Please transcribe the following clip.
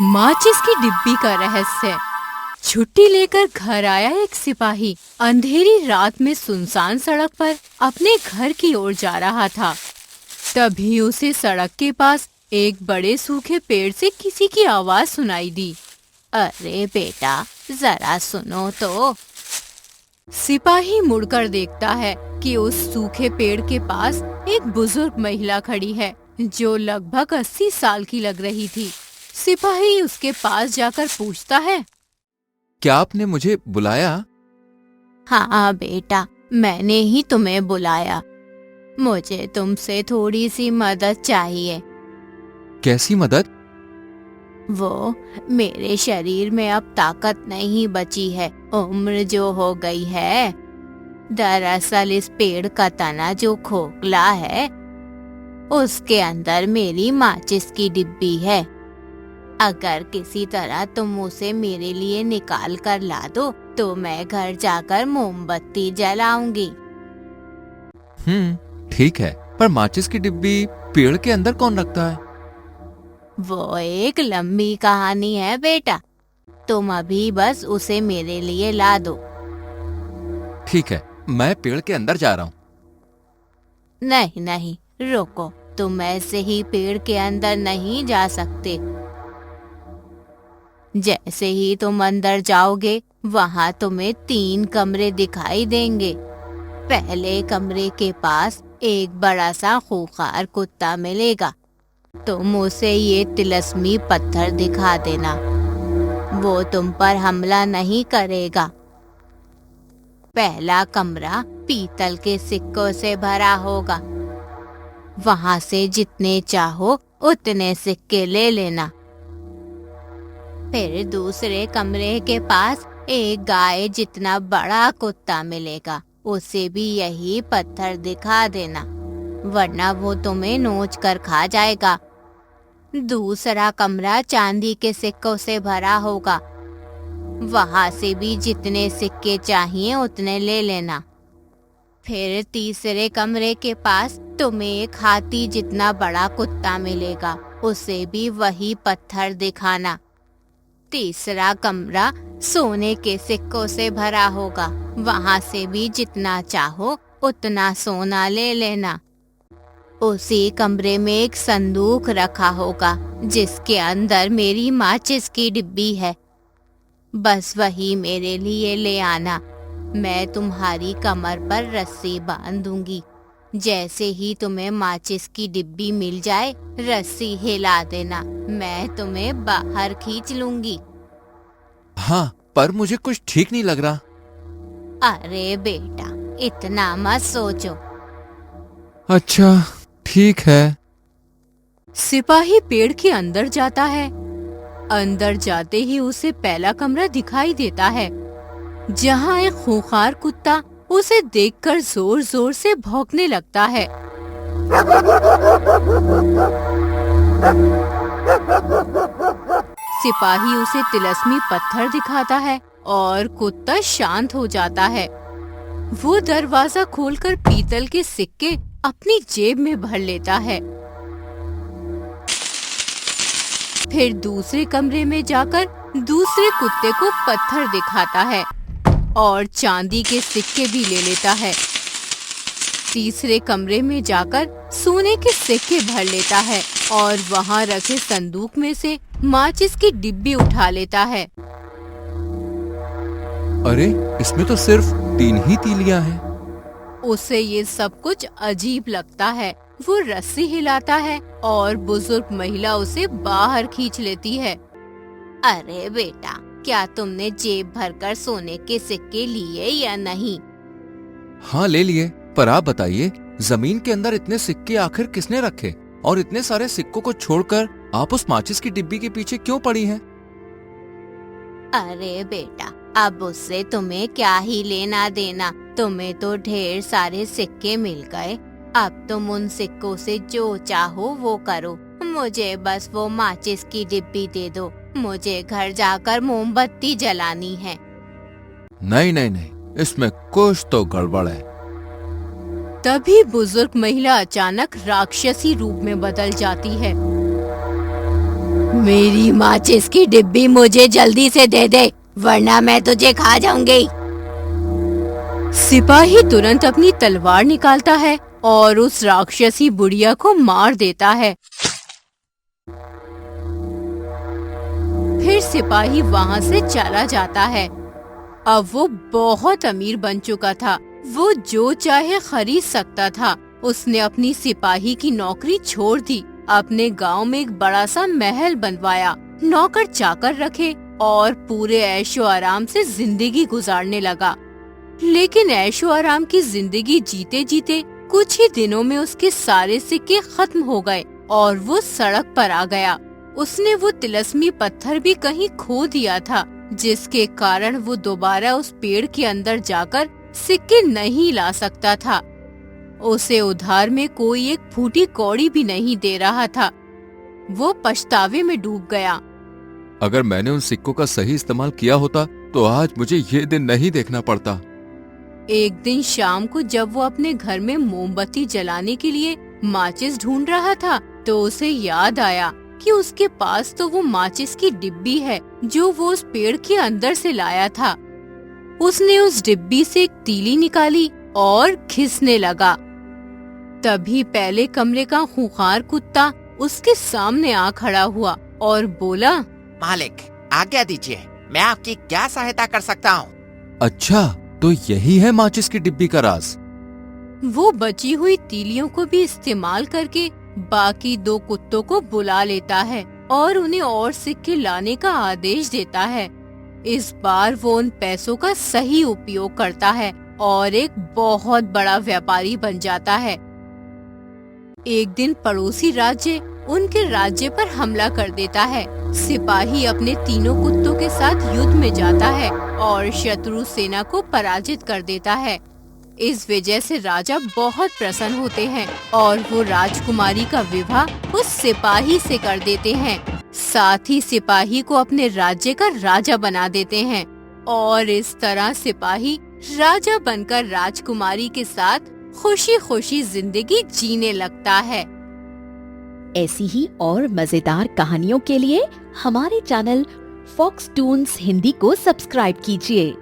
माचिस की डिब्बी का रहस्य। छुट्टी लेकर घर आया एक सिपाही अंधेरी रात में सुनसान सड़क पर अपने घर की ओर जा रहा था। तभी उसे सड़क के पास एक बड़े सूखे पेड़ से किसी की आवाज सुनाई दी। अरे बेटा, जरा सुनो तो। सिपाही मुड़कर देखता है कि उस सूखे पेड़ के पास एक बुजुर्ग महिला खड़ी है जो लगभग 80 साल की लग रही थी। सिपाही उसके पास जाकर पूछता है, क्या आपने मुझे बुलाया? हाँ बेटा, मैंने ही तुम्हें बुलाया। मुझे तुमसे थोड़ी सी मदद चाहिए। कैसी मदद? वो मेरे शरीर में अब ताकत नहीं बची है, उम्र जो हो गई है। दरअसल इस पेड़ का तना जो खोखला है उसके अंदर मेरी माचिस की डिब्बी है। अगर किसी तरह तुम उसे मेरे लिए निकाल कर ला दो तो मैं घर जाकर मोमबत्ती जलाऊंगी। ठीक है, पर माचिस की डिब्बी पेड़ के अंदर कौन रखता है? वो एक लंबी कहानी है बेटा, तुम अभी बस उसे मेरे लिए ला दो। ठीक है, मैं पेड़ के अंदर जा रहा हूँ। नहीं नहीं, रुको, तुम ऐसे ही पेड़ के अंदर नहीं जा सकते। जैसे ही तुम अंदर जाओगे वहाँ तुम्हें 3 कमरे दिखाई देंगे। पहले कमरे के पास एक बड़ा सा खूंखार कुत्ता मिलेगा। तुम उसे ये तिलस्मी पत्थर दिखा देना, वो तुम पर हमला नहीं करेगा। पहला कमरा पीतल के सिक्कों से भरा होगा, वहाँ से जितने चाहो उतने सिक्के ले लेना। फिर दूसरे कमरे के पास एक गाय जितना बड़ा कुत्ता मिलेगा, उसे भी यही पत्थर दिखा देना, वरना वो तुम्हें नोच कर खा जाएगा। दूसरा कमरा चांदी के सिक्कों से भरा होगा, वहाँ से भी जितने सिक्के चाहिए उतने ले लेना। फिर तीसरे कमरे के पास तुम्हें एक हाथी जितना बड़ा कुत्ता मिलेगा, उसे भी वही पत्थर दिखाना। तीसरा कमरा सोने के सिक्कों से भरा होगा, वहाँ से भी जितना चाहो उतना सोना ले लेना। उसी कमरे में एक संदूक रखा होगा जिसके अंदर मेरी माचिस की डिब्बी है, बस वही मेरे लिए ले आना। मैं तुम्हारी कमर पर रस्सी बांध दूंगी। जैसे ही तुम्हें माचिस की डिब्बी मिल जाए रस्सी हिला देना, मैं तुम्हें बाहर खींच लूंगी। हाँ, पर मुझे कुछ ठीक नहीं लग रहा। अरे बेटा, इतना मत सोचो। अच्छा, ठीक है। सिपाही पेड़ के अंदर जाता है। अंदर जाते ही उसे पहला कमरा दिखाई देता है, जहाँ एक खूंखार कुत्ता उसे देखकर जोर जोर से भौंकने लगता है। सिपाही उसे तिलस्मी पत्थर दिखाता है और कुत्ता शांत हो जाता है। वो दरवाजा खोलकर पीतल के सिक्के अपनी जेब में भर लेता है। फिर दूसरे कमरे में जाकर दूसरे कुत्ते को पत्थर दिखाता है और चांदी के सिक्के भी ले लेता है। तीसरे कमरे में जाकर सोने के सिक्के भर लेता है और वहाँ रखे संदूक में से माचिस की डिब्बी उठा लेता है। अरे, इसमें तो सिर्फ 3 ही तीलियां हैं। उसे ये सब कुछ अजीब लगता है। वो रस्सी हिलाता है और बुजुर्ग महिला उसे बाहर खींच लेती है। अरे बेटा, क्या तुमने जेब भरकर सोने के सिक्के लिए या नहीं? हाँ, ले लिए, पर आप बताइए, जमीन के अंदर इतने सिक्के आखिर किसने रखे? और इतने सारे सिक्कों को छोड़कर आप उस माचिस की डिब्बी के पीछे क्यों पड़ी हैं? अरे बेटा, अब उससे तुम्हें क्या ही लेना देना। तुम्हें तो ढेर सारे सिक्के मिल गए, अब तुम उन सिक्कों से जो चाहो वो करो। मुझे बस वो माचिस की डिब्बी दे दो, मुझे घर जाकर मोमबत्ती जलानी है। नहीं नहीं नहीं, इसमें कुछ तो गड़बड़ है। तभी बुजुर्ग महिला अचानक राक्षसी रूप में बदल जाती है। मेरी माचिस की डिब्बी मुझे जल्दी से दे दे, वरना मैं तुझे खा जाऊंगी। सिपाही तुरंत अपनी तलवार निकालता है और उस राक्षसी बुढ़िया को मार देता है। फिर सिपाही वहाँ से चला जाता है। अब वो बहुत अमीर बन चुका था, वो जो चाहे खरीद सकता था। उसने अपनी सिपाही की नौकरी छोड़ दी, अपने गांव में एक बड़ा सा महल बनवाया, नौकर चाकर रखे और पूरे ऐशो आराम से जिंदगी गुजारने लगा। लेकिन ऐशो आराम की जिंदगी जीते जीते कुछ ही दिनों में उसके सारे सिक्के खत्म हो गए और वो सड़क पर आ गया। उसने वो तिलस्मी पत्थर भी कहीं खो दिया था, जिसके कारण वो दोबारा उस पेड़ के अंदर जाकर सिक्के नहीं ला सकता था। उसे उधार में कोई एक फूटी कौड़ी भी नहीं दे रहा था। वो पछतावे में डूब गया। अगर मैंने उन सिक्कों का सही इस्तेमाल किया होता तो आज मुझे ये दिन नहीं देखना पड़ता। एक दिन शाम को जब वो अपने घर में मोमबत्ती जलाने के लिए माचिस ढूंढ रहा था, तो उसे याद आया कि उसके पास तो वो माचिस की डिब्बी है जो वो उस पेड़ के अंदर से लाया था। उसने उस डिब्बी से एक तीली निकाली और घिसने लगा। तभी पहले कमरे का खूंखार कुत्ता उसके सामने आ खड़ा हुआ और बोला, मालिक, आज्ञा दीजिए, मैं आपकी क्या सहायता कर सकता हूँ? अच्छा, तो यही है माचिस की डिब्बी का राज। वो बची हुई तीलियों को भी इस्तेमाल करके बाकी दो कुत्तों को बुला लेता है और उन्हें और सिक्के लाने का आदेश देता है। इस बार वो उन पैसों का सही उपयोग करता है और एक बहुत बड़ा व्यापारी बन जाता है। एक दिन पड़ोसी राज्य उनके राज्य पर हमला कर देता है। सिपाही अपने तीनों कुत्तों के साथ युद्ध में जाता है और शत्रु सेना को पराजित कर देता है। इस वजह से राजा बहुत प्रसन्न होते हैं और वो राजकुमारी का विवाह उस सिपाही से कर देते हैं। साथ ही सिपाही को अपने राज्य का राजा बना देते हैं और इस तरह सिपाही राजा बनकर राजकुमारी के साथ खुशी खुशी जिंदगी जीने लगता है। ऐसी ही और मजेदार कहानियों के लिए हमारे चैनल फॉक्स टून्स हिंदी को सब्सक्राइब कीजिए।